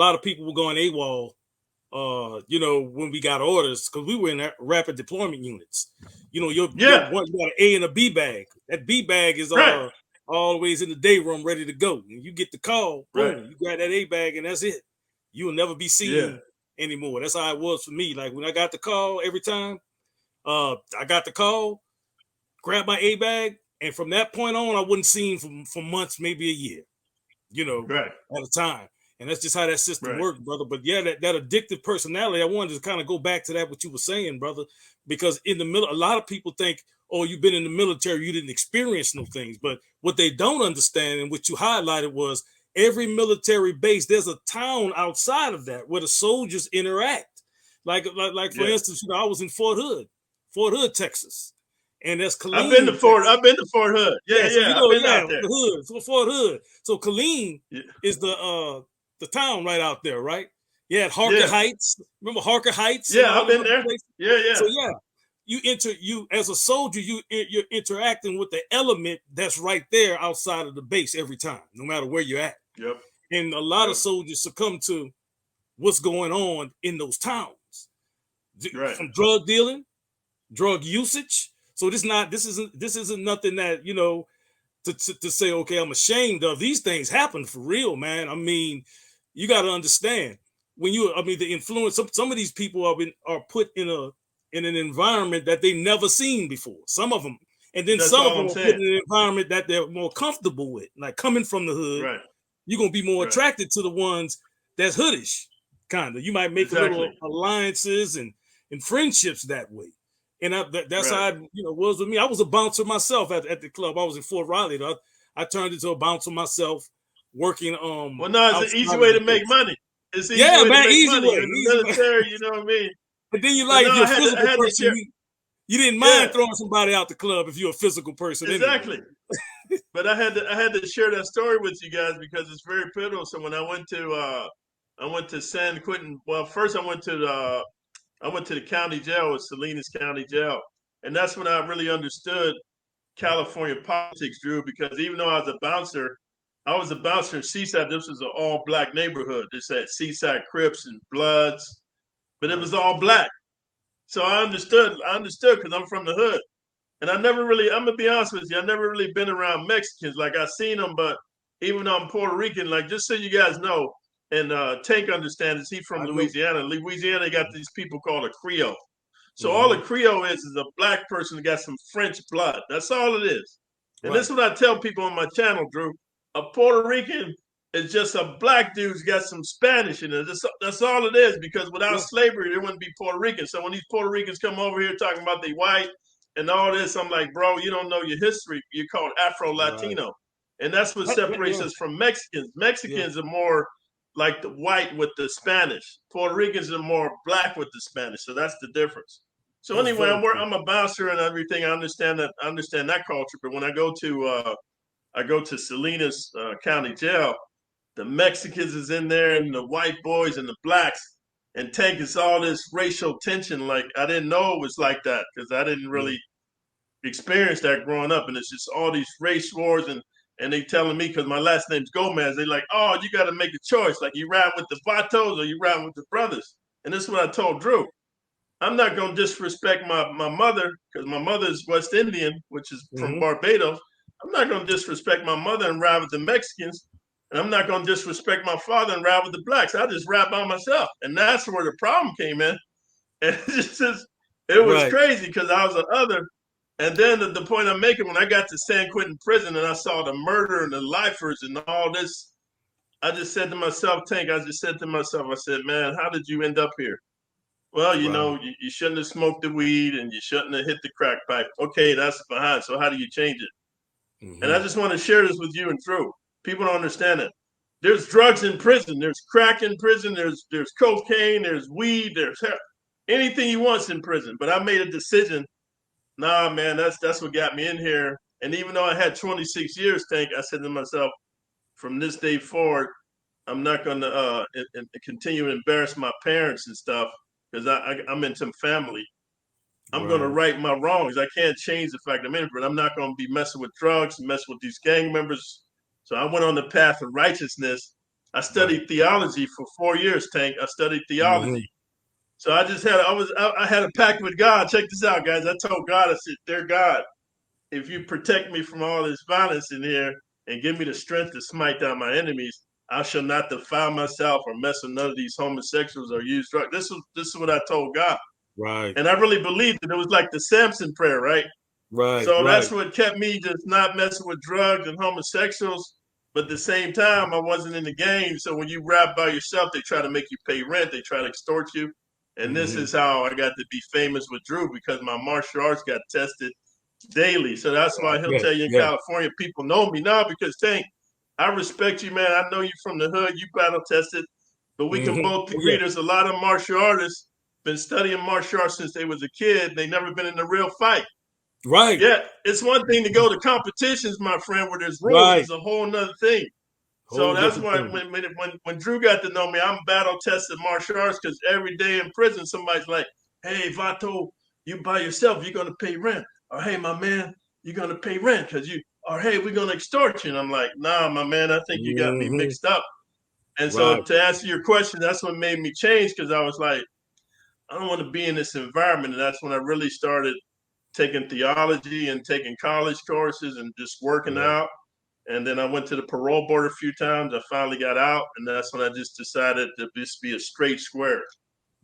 a lot of people were going AWOL. When we got orders, because we were in rapid deployment units. Your one, you got an A and a B bag. That B bag is always in the day room ready to go. And you get the call, boom, you grab that A bag, and that's it. You will never be seen anymore. That's how it was for me. Like when I got the call every time, I got the call, grab my A bag, and from that point on, I wasn't seen for months, maybe a year, at a time. And that's just how that system worked, brother. But yeah, that addictive personality, I wanted to kind of go back to that, what you were saying, brother, because in the middle, a lot of people think, oh, you've been in the military, you didn't experience no things. But what they don't understand, and what you highlighted, was every military base, there's a town outside of that where the soldiers interact. Like for instance, I was in Fort Hood, Texas. And that's Killeen. I've been to Fort Hood. Yeah. I've been out there. The hood, so Fort Hood. So Killeen is the town right out there, right? Yeah, at Harker Heights. Remember Harker Heights? Yeah, I've been there. Yeah. So you as a soldier, you're interacting with the element that's right there outside of the base every time, no matter where you're at. Yep. And a lot of soldiers succumb to what's going on in those towns. From drug dealing, drug usage. So this isn't nothing that, to say, okay, I'm ashamed of. These things happen for real, man. I mean, you got to understand the influence. Some of these people are put in an environment that they never seen before. Some of them, and then some of them are put in an environment that they're more comfortable with. Like coming from the hood, you're gonna be more attracted to the ones that's hoodish, kind of. You might make little alliances and friendships that way. And that's how it was with me. I was a bouncer myself at the club. I was in Fort Riley. I turned into a bouncer myself, working. Well, no, it's an easy way to make money. It's easy way to make money. In the military, you know what I mean? But then if you're a physical person, you didn't mind throwing somebody out the club if you're a physical person. Exactly. Anyway. But I had to share that story with you guys because it's very pivotal. So when I went to San Quentin. Well, first I went to the county jail, with Salinas County Jail. And that's when I really understood California politics, Drew, because even though I was a bouncer in Seaside. This was an all-black neighborhood. This had Seaside Crips and Bloods, but it was all black. So I understood because I'm from the hood. And I'm going to be honest with you, I've never really been around Mexicans. Like, I've seen them, but even though I'm Puerto Rican, like, just so you guys know, and Tank understands, he's from Louisiana. Louisiana, they got these people called a Creole. So all a Creole is a black person that got some French blood. That's all it is. And this is what I tell people on my channel, Drew. A Puerto Rican is just a black dude who's got some Spanish in it. That's all it is, because without slavery, there wouldn't be Puerto Rican. So when these Puerto Ricans come over here talking about they white and all this, I'm like, bro, you don't know your history. You're called Afro-Latino. Right. And that's what separates us from Mexicans. Mexicans are more like the white with the Spanish. Puerto Ricans are more black with the Spanish. So that's the difference. So anyway, I'm a bouncer and everything. I understand that culture. But when I go to Salinas County Jail, the Mexicans is in there and the white boys and the blacks, and Tank is all this racial tension. Like, I didn't know it was like that because I didn't really experience that growing up. And it's just all these race wars, and they telling me, because my last name's Gomez, they like, oh, you got to make a choice. Like, you ride with the Vatos or you ride with the brothers. And this is what I told Drew. I'm not going to disrespect my mother, because my mother is West Indian, which is from Barbados. I'm not going to disrespect my mother and ride with the Mexicans. And I'm not going to disrespect my father and ride with the blacks. I just ride by myself. And that's where the problem came in. And it was crazy because I was an other. And then the point I'm making, when I got to San Quentin prison and I saw the murder and the lifers and all this, I just said to myself, Tank, I said, man, how did you end up here? Well, you know, you shouldn't have smoked the weed and you shouldn't have hit the crack pipe. Okay, that's behind. So how do you change it? And I just want to share this with you and Drew. People don't understand it. There's drugs in prison. There's crack in prison. There's cocaine. There's weed. There's anything you want's in prison. But I made a decision. Nah, man, that's what got me in here. And even though I had 26 years, Tank, I said to myself, from this day forward, I'm not going to continue to embarrass my parents and stuff, because I'm into family. I'm going to right my wrongs. I can't change the fact I'm in it, but I'm not going to be messing with drugs and messing with these gang members. So I went on the path of righteousness. I studied theology for 4 years, Tank. I studied theology. So I just had I had a pact with God. Check this out, guys. I told God, I said, "Dear God, if you protect me from all this violence in here and give me the strength to smite down my enemies, I shall not defile myself or mess with none of these homosexuals or use drugs." This is what I told God. Right. And I really believed it. It was like the Samson prayer, right? Right. So Right. that's what kept me just not messing with drugs and homosexuals. But at the same time, I wasn't in the game. So when you rap by yourself, they try to make you pay rent. They try to extort you. And this is how I got to be famous with Drew, because my martial arts got tested daily. So that's why he'll tell you in California, people know me now because, Tank, I respect you, man. I know you from the hood. You battle tested. But we can both agree there's a lot of martial artists been studying martial arts since they was a kid. They never been in a real fight. Right. Yeah, it's one thing to go to competitions, my friend, where there's rules. Right. It's a whole nother thing. So that's why when Drew got to know me, I'm battle tested martial arts, because every day in prison, somebody's like, "Hey, Vato, you by yourself, you're gonna pay rent." Or, "Hey, my man, you're gonna pay rent because you." Or, "Hey, we're gonna extort you." And I'm like, "Nah, my man, I think you got me mixed up." And so to answer your question, that's what made me change, because I was like, I don't want to be in this environment. And that's when I really started taking theology and taking college courses and just working out. And then I went to the parole board a few times. I finally got out, and that's when I just decided to just be a straight square.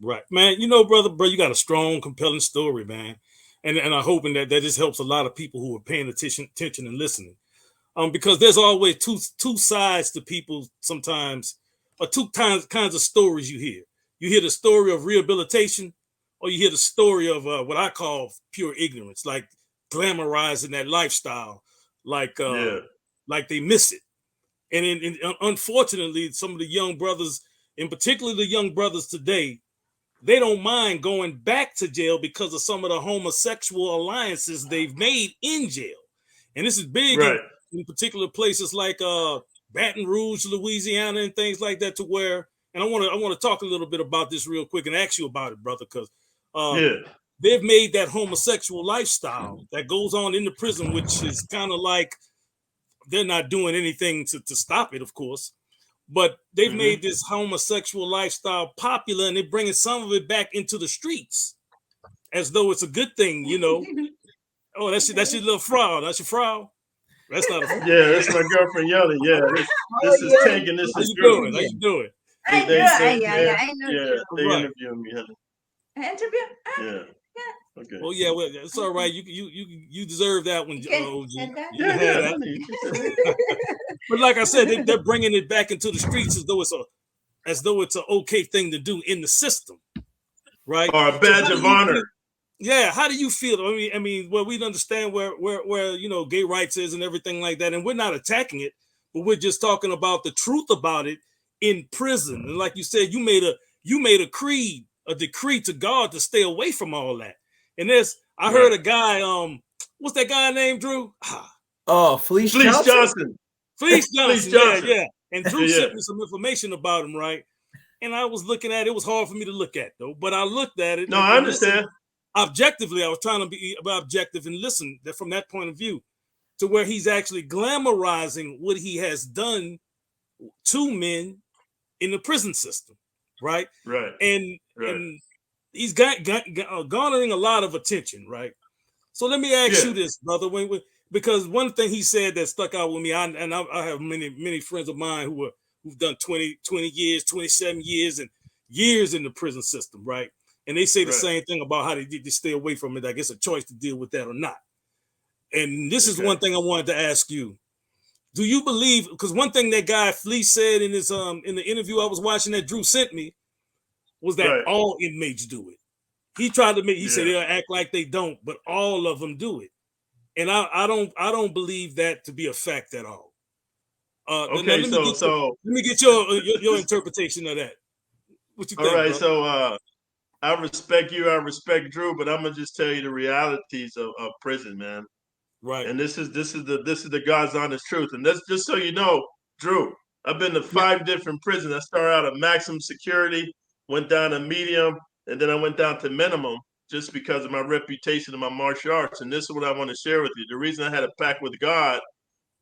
Right, man. Bro, you got a strong, compelling story, man. And I'm hoping that this helps a lot of people who are paying attention and listening. Because there's always two sides to people sometimes, or two kinds of stories you hear. You hear the story of rehabilitation, or you hear the story of what I call pure ignorance, like glamorizing that lifestyle, like they miss it. And unfortunately, some of the young brothers, in particular the young brothers today, they don't mind going back to jail because of some of the homosexual alliances they've made in jail. And this is big in particular places like Baton Rouge, Louisiana, and things like that, to where, and I want to talk a little bit about this real quick and ask you about it, brother, because they've made that homosexual lifestyle that goes on in the prison, which is kind of like they're not doing anything to stop it, of course. But they've made this homosexual lifestyle popular, and they're bringing some of it back into the streets as though it's a good thing, Oh, that's your little frog. That's your frog. That's not a frog. Yeah, that's my girlfriend yelling. Yeah, this is Tank and this is Drew. How you doing? I know. Yeah, they interviewing me, honey. Interview? Yeah. Okay. Oh yeah, well, it's all right. You deserve that one, OG. Yeah. But like I said, they're bringing it back into the streets as though it's an okay thing to do in the system, right? Or a badge of honor. Yeah, how do you feel? I mean, well, we understand where gay rights is and everything like that, and we're not attacking it, but we're just talking about the truth about it in prison. And like you said, you made a decree to God to stay away from all that. And I heard a guy, what's that guy named, Drew? Fleece Johnson. Fleece Johnson, yeah. And Drew sent me some information about him, right? And I was looking at it. It was hard for me to look at, though. But I looked at it. No, I understand. Objectively, I was trying to be objective and listen from that point of view, to where he's actually glamorizing what he has done to men in the prison system, right? Right. And he's garnering a lot of attention, right? So let me ask you this, brother, because one thing he said that stuck out with me, I have many friends of mine who've done 20 years, 27 years, and years in the prison system, right? And they say the same thing about how they stay away from it. I guess a choice to deal with that or not. And this is one thing I wanted to ask you. Do you believe, because one thing that guy Fleece said in his in the interview I was watching that Drew sent me, was that all inmates do it. He tried to he said they'll act like they don't, but all of them do it. And I don't believe that to be a fact at all. Okay, let me get your interpretation of that. What you think? All right, bro? So I respect you, I respect Drew, but I'm gonna just tell you the realities of prison, man. Right. And this is the God's honest truth. And that's just so you know, Drew, I've been to 5 different prisons. I started out at maximum security, went down to medium, and then I went down to minimum, just because of my reputation in my martial arts. And this is what I want to share with you. The reason I had a pact with God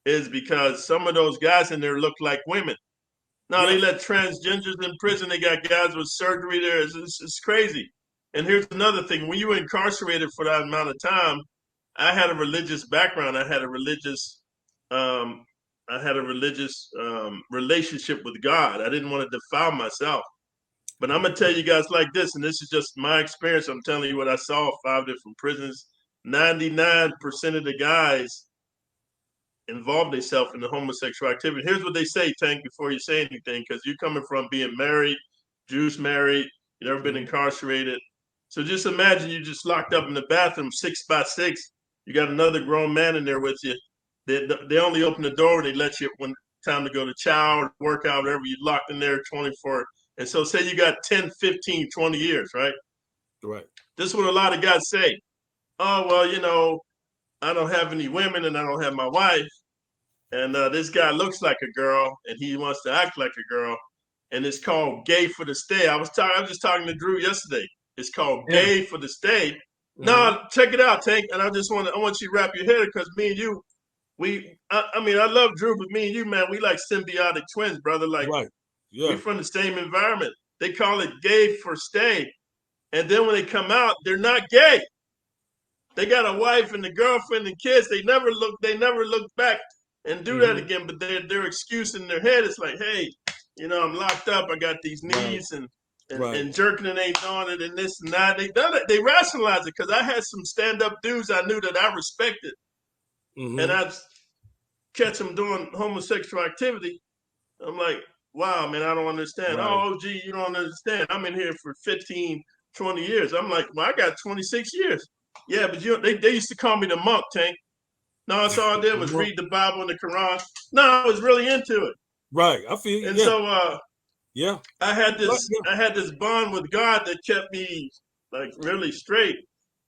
is because some of those guys in there look like women. No, they let transgenders in prison. They got guys with surgery there. It's crazy. And here's another thing: when you were incarcerated for that amount of time, I had a religious background. I had a religious relationship with God. I didn't want to defile myself. But I'm gonna tell you guys like this, and this is just my experience. I'm telling you what I saw. 5 different prisons. 99% of the guys involve themselves in the homosexual activity. Here's what they say, Tank, before you say anything, because you're coming from being married, Jews married, you've never been incarcerated. So just imagine you just locked up in the bathroom 6 by 6. You got another grown man in there with you. They only open the door when they let you when time to go to chow or work out, whatever. You locked in there 24. And so say you got 10, 15, 20 years, right? Right. This is what a lot of guys say. Oh, well, I don't have any women and I don't have my wife. And this guy looks like a girl and he wants to act like a girl. And it's called gay for the stay. I was just talking to Drew yesterday. It's called gay for the stay. Mm-hmm. No, check it out, Tank. And I want you to wrap your head because me and you, I love Drew, but me and you, man, we like symbiotic twins, brother. Like, right. Yeah. We're from the same environment. They call it gay for stay. And then when they come out, they're not gay. They got a wife and a girlfriend and kids. They never look back and do that again. But their excuse in their head is like, hey, I'm locked up. I got these needs and jerking it ain't on it and this and that. They rationalize it because I had some stand-up dudes I knew that I respected. Mm-hmm. And I'd catch them doing homosexual activity. I'm like, wow, man, I don't understand. Right. Oh, gee, you don't understand. I'm in here for 15, 20 years. I'm like, well, I got 26 years. Yeah, but they used to call me the monk, Tank. No, that's all I did was read the Bible and the Quran. No, I was really into it. Right, I feel you. And so, I had this bond with God that kept me like really straight.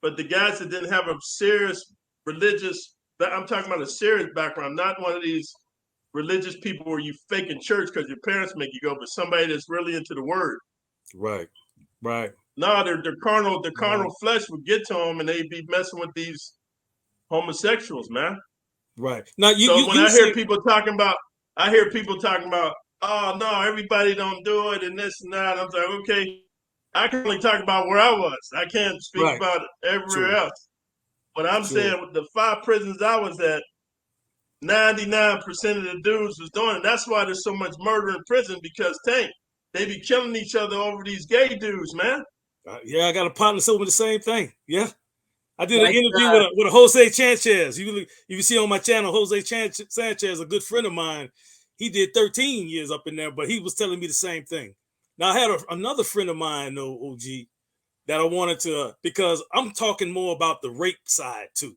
But the guys that didn't have a serious religious, I'm talking about a serious background, not one of these religious people where you fake in church because your parents make you go, but somebody that's really into the word. Right. No, their carnal flesh would get to them, and they'd be messing with these homosexuals, man. Right. Now, I hear people talking about, oh no, everybody don't do it, and this and that. I'm like, okay, I can only talk about where I was. I can't speak about it everywhere else. But I'm saying with the 5 prisons I was at, 99% of the dudes was doing it. That's why there's so much murder in prison because they be killing each other over these gay dudes, man. I got a partner saying the same thing. Yeah, I did an interview with a Jose Sanchez. You can see on my channel, Jose Sanchez, a good friend of mine. He did 13 years up in there, but he was telling me the same thing. Now I had another friend of mine, though, OG, that I wanted to because I'm talking more about the rape side too.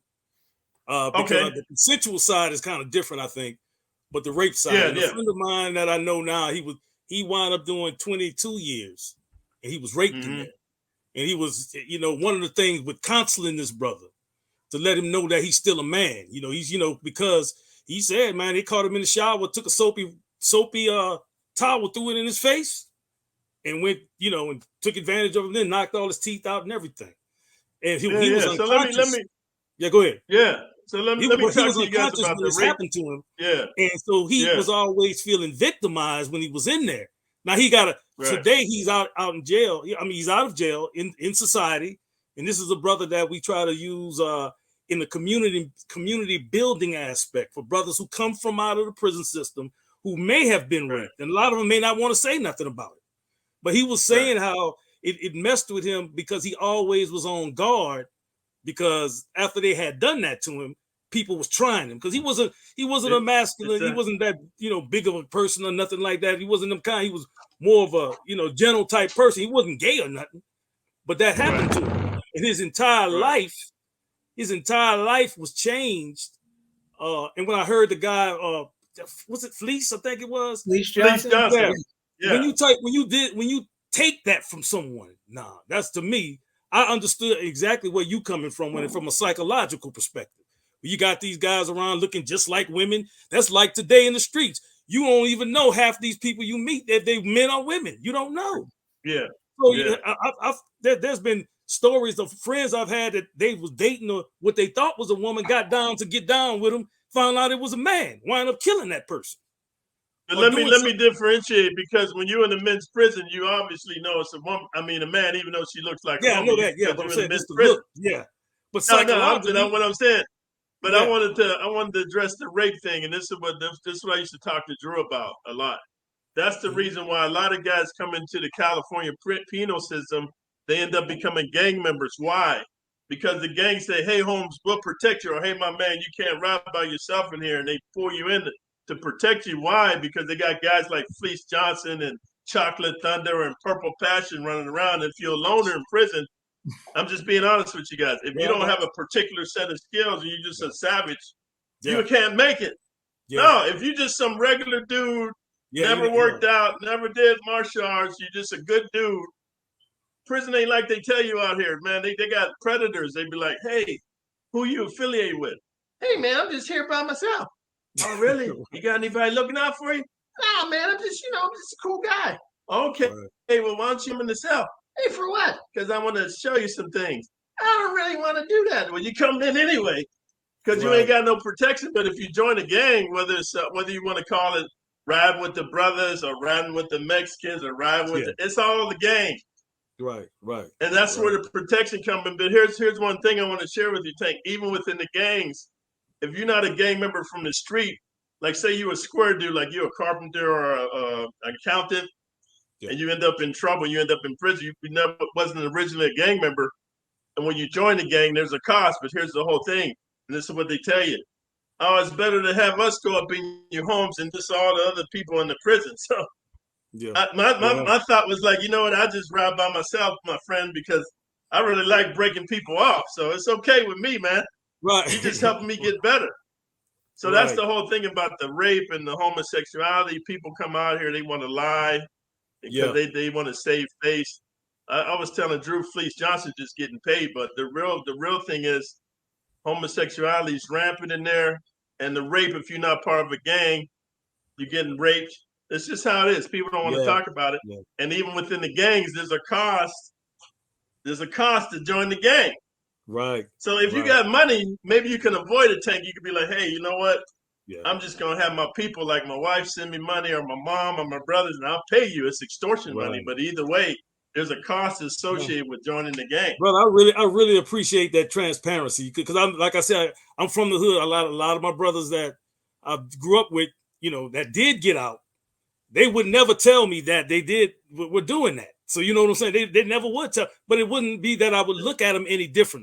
Because the consensual side is kind of different, I think, but the rape side. A friend of mine that I know now, he wound up doing 22 years, and he was raped in there. And he was, one of the things with counseling this brother to let him know that he's still a man. He's, because he said, man, they caught him in the shower, took a soapy towel, threw it in his face, and went, and took advantage of him, then knocked all his teeth out and everything. And he was unconscious. So go ahead. Yeah. So let me talk to you guys about the rape. Happened to him. Yeah. And so he was always feeling victimized when he was in there. Now he got today he's out in jail. I mean, he's out of jail in society. And this is a brother that we try to use in the community building aspect for brothers who come from out of the prison system who may have been raped. And a lot of them may not want to say nothing about it. But he was saying how it messed with him because he always was on guard. Because after they had done that to him, people was trying him because he wasn't a masculine. He wasn't that big of a person or nothing like that. He wasn't them kind. He was more of a gentle type person. He wasn't gay or nothing. But that happened to him, and his entire life was changed. And when I heard the guy, was it Fleece? I think it was Fleece Johnson. Yeah. When you take that from someone, that's to me. I understood exactly where you coming from from a psychological perspective. You got these guys around looking just like women. That's like today in the streets. You don't even know half these people you meet that they men or women. You don't know. Yeah. So there's been stories of friends I've had that they was dating what they thought was a woman, got down to get down with them, found out it was a man, wound up killing that person. But let me differentiate, because when you're in the men's prison, you obviously know it's a woman. I mean, a man, even though she looks like a woman. I know that. Yeah, but I'm saying this the look. Yeah, but psychologically, what I'm saying. But I wanted to address the rape thing, and this is what I used to talk to Drew about a lot. That's the reason why a lot of guys come into the California penal system. They end up becoming gang members. Why? Because the gang say, "Hey, Holmes, we'll protect you," or "Hey, my man, you can't ride by yourself in here," and they pull you in to protect you. Why? Because they got guys like Fleece Johnson and Chocolate Thunder and Purple Passion running around. If you're a loner in prison, I'm just being honest with you guys. If you don't have a particular set of skills and you're just a savage, you can't make it. No, if you're just some regular dude, never worked out, never did martial arts, you're just a good dude. Prison ain't like they tell you out here, man. They got predators. They be like, "Hey, who you affiliate with?" "Hey, man, I'm just here by myself." "Oh, really? You got anybody looking out for you?" "No, man, I'm just a cool guy." "Okay. Right. Hey, well, why don't you come in the cell?" "Hey, for what?" "Because I want to show you some things." "I don't really want to do that." "Well, you come in anyway, because you ain't got no protection." But if you join a gang, whether you want to call it riding with the brothers or riding with the Mexicans or riding with it's all the gang. Right. And that's where the protection comes in. But here's one thing I want to share with you, Tank. Even within the gangs, if you're not a gang member from the street, like say you a square dude, like you're a carpenter or an accountant, and you end up in trouble, you end up in prison, you never wasn't originally a gang member. And when you join the gang, there's a cost. But here's the whole thing. And this is what they tell you. "Oh, it's better to have us go up in your homes than just all the other people in the prison." So my thought was like, you know what? I just ride by myself, my friend, because I really like breaking people off. So it's okay with me, man. Right. You're just helping me get better. So that's the whole thing about the rape and the homosexuality. People come out here, they want to lie because they want to save face. I was telling Drew, Fleece Johnson just getting paid, but the real thing is homosexuality is rampant in there, and the rape. If you're not part of a gang, you're getting raped. It's just how it is. People don't want to talk about it. Yeah. And even within the gangs, there's a cost. There's a cost to join the gang. Right. So if you got money, maybe you can avoid it, Tank. You could be like, "Hey, you know what? I'm just going to have my people, like my wife, send me money, or my mom or my brothers, and I'll pay you." It's extortion money. But either way, there's a cost associated with joining the gang. Brother, I really appreciate that transparency, because like I said, I'm from the hood. A lot of my brothers that I grew up with, that did get out, they would never tell me that they were doing that. So you know what I'm saying? They never would tell, but it wouldn't be that I would look at them any different.